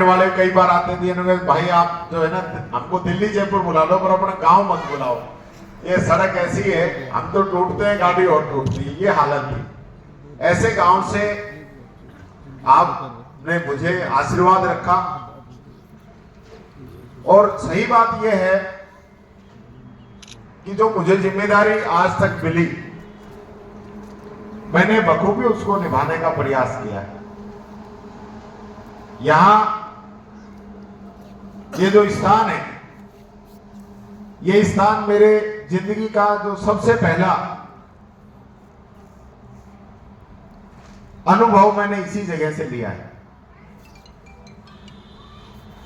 वाले कई बार आते थे, इन्होंने भाई आप जो है ना हमको दिल्ली जयपुर बुला लो पर अपना गांव मत बुलाओ, ये सड़क ऐसी है हम तो टूटते हैं गाड़ी और टूटती है, ये हालत थी। ऐसे गांव से आपने मुझे आशीर्वाद रखा और सही बात यह है कि जो मुझे जिम्मेदारी आज तक मिली मैंने बखूबी उसको निभाने का प्रयास किया है। यहां ये जो स्थान है, ये स्थान मेरे जिंदगी का जो सबसे पहला अनुभव मैंने इसी जगह से लिया है।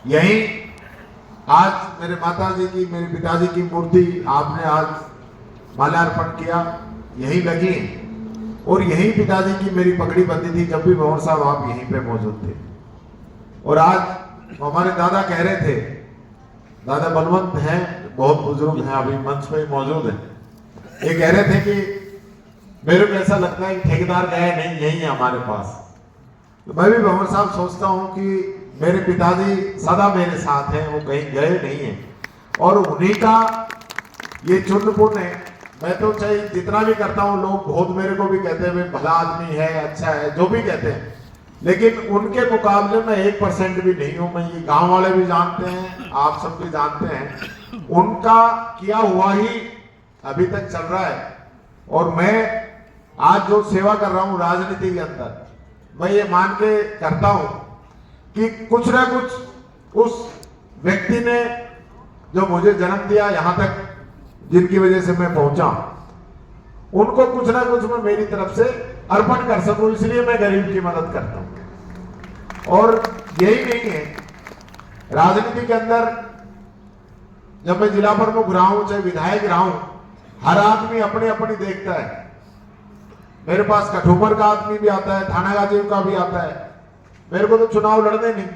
यही आज मेरे माताजी की, मेरे पिताजी की मूर्ति आपने आज माल्यार्पण किया, यही लगी और यही पिताजी की मेरी पगड़ी बंदी थी जब भी भंवर साहब आप यहीं पे मौजूद थे। और आज हमारे दादा कह रहे थे, दादा बलवंत हैं, बहुत बुजुर्ग हैं, अभी मंच पे मौजूद हैं, ये कह रहे थे कि मेरे को ऐसा लगता है कि ठेकेदार गए नहीं, यही है हमारे पास। तो मैं भी भंवर साहब सोचता हूं कि मेरे पिताजी सदा मेरे साथ हैं, वो कहीं गए नहीं हैं और उन्हीं का ये चुन पुण्य है। मैं तो चाहे जितना भी करता हूं, लोग बहुत मेरे को भी कहते हैं भला आदमी है, अच्छा है, जो भी कहते हैं, लेकिन उनके मुकाबले में 1% भी नहीं हूं मैं। ये गांव वाले भी जानते हैं, आप सब भी जानते हैं, उनका किया हुआ ही अभी तक चल रहा है। और मैं आज जो सेवा कर रहा हूं राजनीति के अंदर, मैं ये मान के करता हूं कि कुछ ना कुछ उस व्यक्ति ने जो मुझे जन्म दिया, यहां तक जिनकी वजह से मैं पहुंचा, उनको कुछ ना कुछ मैं मेरी तरफ से अर्पण कर सकूं, इसलिए मैं गरीब की मदद करता हूं। और यही नहीं है, राजनीति के अंदर जब मैं जिला प्रमुख रहा हूं, चाहे विधायक रहा हूं, हर आदमी अपने अपनी देखता है। मेरे पास कठोपर का आदमी भी आता है, थानागाजी का भी आता है। मेरे को तो चुनाव लड़ने नहीं,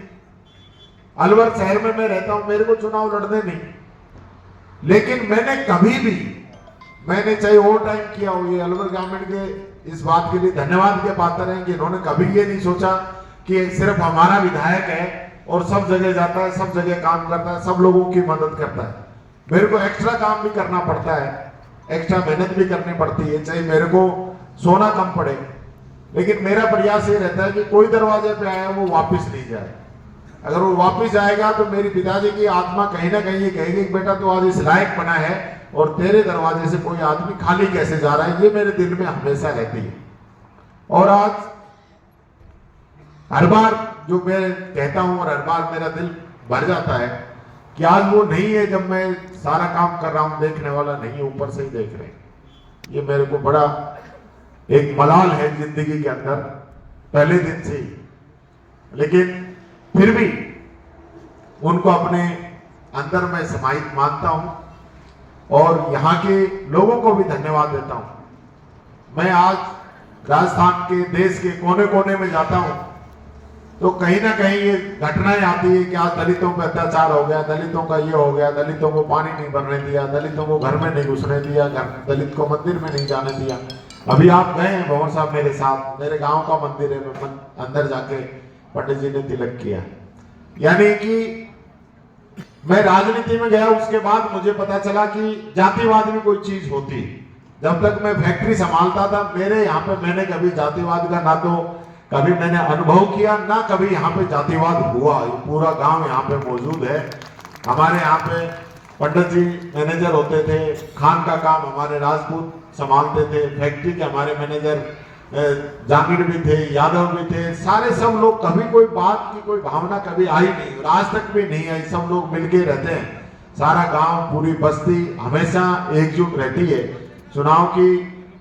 अलवर शहर में मैं रहता हूं, मेरे को चुनाव लड़ने नहीं, लेकिन मैंने कभी भी, मैंने चाहे ओवर टाइम किया हो, ये अलवर गवर्नमेंट के इस बात के लिए धन्यवाद के पात्र हैं कि इन्होंने कभी ये नहीं सोचा कि सिर्फ हमारा विधायक है और सब जगह जाता है, सब जगह काम करता है, सब लोगों की मदद करता है। मेरे को एक्स्ट्रा काम भी करना पड़ता है, एक्स्ट्रा मेहनत भी करनी पड़ती है, चाहे मेरे को सोना कम पड़े, लेकिन मेरा प्रयास ये रहता है कि कोई दरवाजे पे आया वो वापिस नहीं जाए। अगर वो वापिस आएगा तो मेरी पिताजी की आत्मा कहीं ना कहीं ये कहेगी कि बेटा तू आज इस लायक बना है और तेरे दरवाजे से कोई आदमी खाली कैसे जा रहा है, ये मेरे दिल में हमेशा रहती है। और आज हर बार जो मैं कहता हूं और हर बार मेरा दिल भर जाता है कि आज वो नहीं है जब मैं सारा काम कर रहा हूं, देखने वाला नहीं है, ऊपर से ही देख रहे हैं। ये मेरे को बड़ा एक मलाल है जिंदगी के अंदर पहले दिन से ही, लेकिन फिर भी उनको अपने अंदर में समाहित मानता हूं और यहाँ के लोगों को भी धन्यवाद देता हूं। मैं आज राजस्थान के, देश के कोने कोने में जाता हूं तो कहीं ना कहीं ये घटनाएं आती है कि आज दलितों पर अत्याचार हो गया, दलितों का ये हो गया, दलितों को पानी नहीं भरने दिया, दलितों को घर में नहीं घुसने दिया, दलित को मंदिर में नहीं जाने दिया। अभी आप गए हैं भंवर साहब मेरे साथ, मेरे गांव का मंदिर है, मैं अंदर जाके पंडित जी ने तिलक किया। यानी कि मैं राजनीति में गया, उसके बाद मुझे पता चला कि जातिवाद भी कोई चीज होती। जब तक मैं फैक्ट्री संभालता था, मेरे यहाँ पे मैंने कभी जातिवाद का ना तो कभी मैंने अनुभव किया, ना कभी यहाँ पे जातिवाद हुआ। पूरा गांव यहाँ पे मौजूद है। हमारे यहाँ पे पंडित जी मैनेजर होते थे, खान का काम हमारे राजपूत संभालते थे, फैक्ट्री के हमारे मैनेजर जागीर भी थे, यादव भी थे, सारे सब लोग, कभी कोई बात की कोई भावना कभी आई नहीं, आज तक भी नहीं आई। सब लोग मिलके रहते हैं, सारा गांव, पूरी बस्ती हमेशा एकजुट रहती है। चुनाव की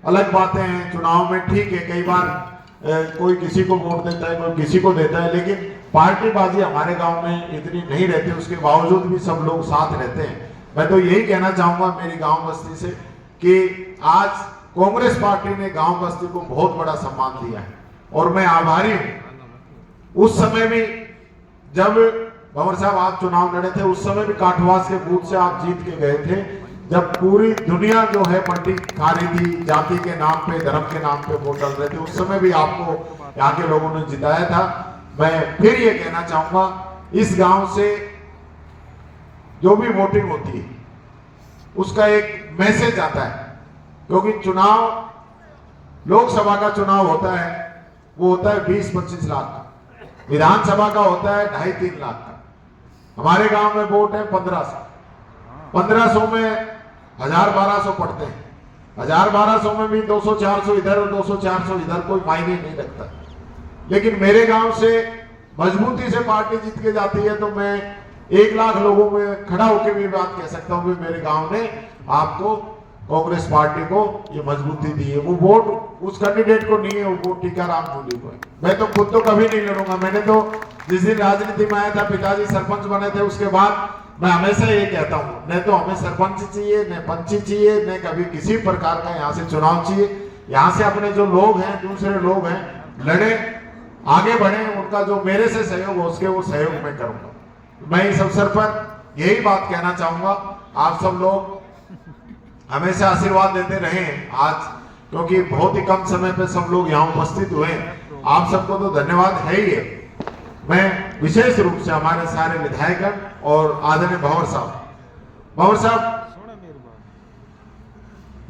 अलग बातें हैं, चुनाव में ठीक है कई बार कोई किसी को वोट देता है, कोई किसी को देता है, लेकिन पार्टीबाजी हमारे गांव में इतनी नहीं रहती, उसके बावजूद भी सब लोग साथ रहते हैं। मैं तो यही कहना चाहूंगा मेरी गांव बस्ती से कि आज कांग्रेस पार्टी ने गांव बस्ती को बहुत बड़ा सम्मान दिया है और मैं आभारी हूं। उस समय भी जब भंवर साहब आप चुनाव लड़े थे, उस समय भी काठवास के बूथ से आप जीत के गए थे, जब पूरी दुनिया जो है पट्टी खा रही थी, जाति के नाम पे, धर्म के नाम पे वोट डाल रहे थे, उस समय भी आपको यहाँ के लोगों ने जिताया था। मैं फिर ये कहना चाहूंगा इस गांव से जो भी वोटिंग होती है उसका एक मैसेज आता है, क्योंकि चुनाव, लोकसभा का चुनाव होता है वो होता है 20-25 लाख का, विधानसभा का होता है 2.5-3 लाख का। हमारे गांव में वोट है 1500 में 1000-1200 पड़ते हैं, 1000-1200 में भी 200-400 इधर और 200-400 इधर, कोई मायने नहीं रखता। लेकिन मेरे गांव से मजबूती से पार्टी जीत के जाती है, तो मैं 1 लाख लोगों में खड़ा होकर भी बात कह सकता हूं कि मेरे गांव ने आपको, कांग्रेस पार्टी को ये मजबूती दी है। वो वोट उस कैंडिडेट को नहीं है, वो वोट टीकाराम मोदी को है। मैं तो खुद तो कभी नहीं लड़ूंगा। मैंने तो जिस दिन राजनीति में आया था, पिताजी सरपंच बने थे, उसके बाद मैं हमेशा ये कहता हूँ, न तो हमें सरपंच चाहिए, न पंची चाहिए, न कभी किसी प्रकार का यहाँ से चुनाव चाहिए। यहाँ से अपने जो लोग हैं, दूसरे लोग हैं, लड़े, आगे बढ़े, उनका जो मेरे से सहयोग हो उसके वो सहयोग मैं करूंगा। मैं इस अवसर पर यही बात कहना चाहूंगा, आप सब लोग हमेशा आशीर्वाद देते रहे आज, क्योंकि बहुत ही कम समय पे सब लोग यहाँ उपस्थित हुए। आप सबको तो धन्यवाद है ही है। मैं विशेष रूप से हमारे सारे विधायकगण और आदरणीय भंवर साहब,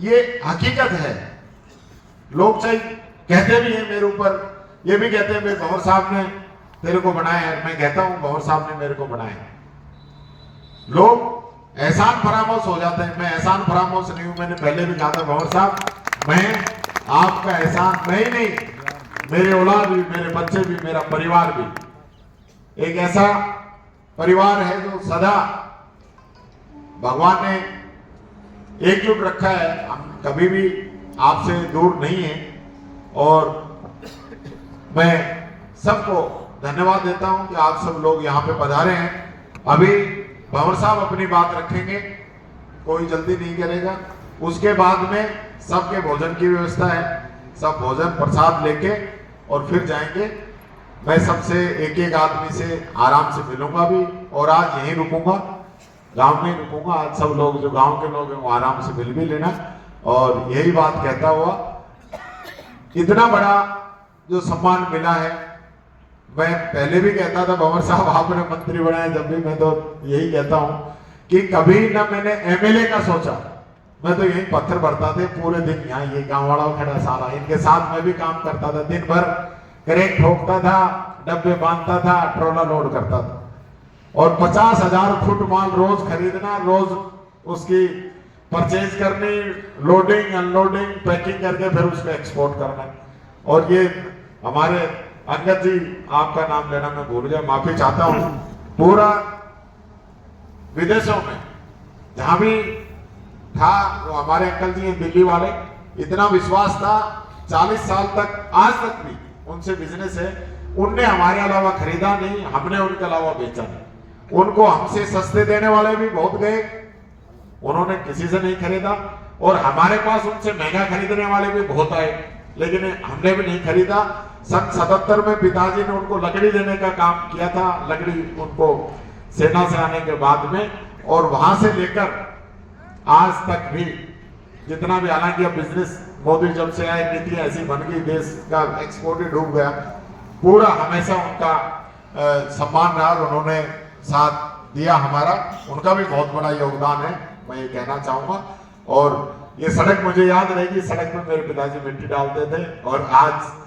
ये हकीकत है। लोग चाहे कहते भी हैं मेरे ऊपर, ये भी कहते हैं भंवर साहब ने तेरे को बनाया है। मैं कहता हूं भंवर साहब ने मेरे को बनाया है। लोग एहसान फरामोश हो जाते हैं, मैं एहसान फरामोश नहीं हूं। मैंने पहले भी कहा था भंवर साहब, मैं आपका एहसान, मैं ही नहीं, मेरे औलाद भी, मेरे बच्चे भी, मेरा परिवार भी एक ऐसा परिवार है जो सदा भगवान ने एकजुट रखा है। हम कभी भी आपसे दूर नहीं है, और मैं सबको धन्यवाद देता हूं कि आप सब लोग यहाँ पे पधारे हैं। अभी भंवर साहब अपनी बात रखेंगे, कोई जल्दी नहीं करेगा। उसके बाद में सबके भोजन की व्यवस्था है, सब भोजन प्रसाद लेके और फिर जाएंगे। मैं सबसे एक एक आदमी से आराम से मिलूंगा भी, और आज यहीं रुकूंगा, गांव में रुकूंगा। आज सब लोग जो गांव के लोग हैं वो आराम से मिल भी लेना। और यही बात कहता हुआ, इतना बड़ा जो सम्मान मिला है, मैं पहले भी कहता था भंवर साहब आपने मंत्री बनाए, जब भी मैं तो यही कहता हूं कि कभी ना मैंने एमएलए का सोचा। मैं तो यही पत्थर भरता थे पूरे दिन, यहाँ ये गांव वाला खड़ा साला, इनके साथ मैं भी काम करता था, दिन भर क्रेट ठोकता था, डब्बे बांधता था, ट्रोला लोड करता था, और 50,000 फुट माल रोज खरीदना, रोज उसकी परचेज करनी, लोडिंग अनलोडिंग पैकिंग करके फिर उसको एक्सपोर्ट करना। और ये हमारे अंगद जी, आपका नाम लेना मैं भूल गया, माफी चाहता हूं। पूरा विदेशों में जहां भी था, वो हमारे अंकल जी हैं दिल्ली वाले, इतना विश्वास था 40 साल तक, आज तक भी उनसे बिजनेस है। उनने हमारे अलावा खरीदा नहीं, हमने उनके अलावा बेचा नहीं। उनको हमसे सस्ते देने वाले भी बहुत गए, उन्होंने किसी से नहीं खरीदा, और हमारे पास उनसे महंगा खरीदने वाले भी बहुत आए, लेकिन हमने भी नहीं खरीदा। सन 77 में पिताजी ने उनको लकड़ी देने का काम किया था, लकड़ी उनको सेना से आने के बाद में, और वहां से लेकर आज तक भी जितना भी, हालांकि अब बिजनेस मोदी जब से आए नीतियां ऐसी बन गई, देश का एक्सपोर्ट ही डूब गया, पूरा हमेशा उनका सम्मान रहा और उन्होंने साथ दिया हमारा, उनका भी बहुत बड़ा योगदान है, मैं ये कहना चाहूंगा। और ये सड़क मुझे याद रहेगी, सड़क में मेरे पिताजी मिट्टी डालते थे, और आज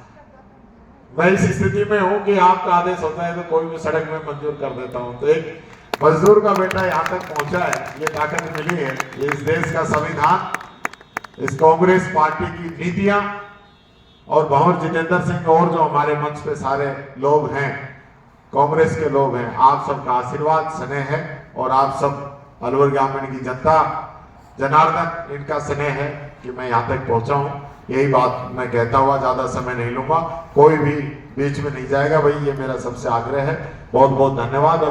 मैं इस स्थिति में हूं कि आपका आदेश होता है तो कोई भी सड़क में मंजूर कर देता हूं। तो एक मजदूर का बेटा यहाँ तक पहुंचा है, ये ताकत मिली है, ये इस देश का संविधान, इस कांग्रेस पार्टी की नीतियां, और भंवर जितेंद्र सिंह और जो हमारे मंच पे सारे लोग हैं, कांग्रेस के लोग हैं, आप सबका आशीर्वाद स्नेह है, और आप सब अलवर ग्रामीण की जनता, जनार्दन, इनका स्नेह है कि मैं यहाँ तक पहुंचा हूँ। यही बात मैं कहता हुआ ज्यादा समय नहीं लूंगा, कोई भी बीच में नहीं जाएगा भाई, ये मेरा सबसे आग्रह है। बहुत बहुत धन्यवाद।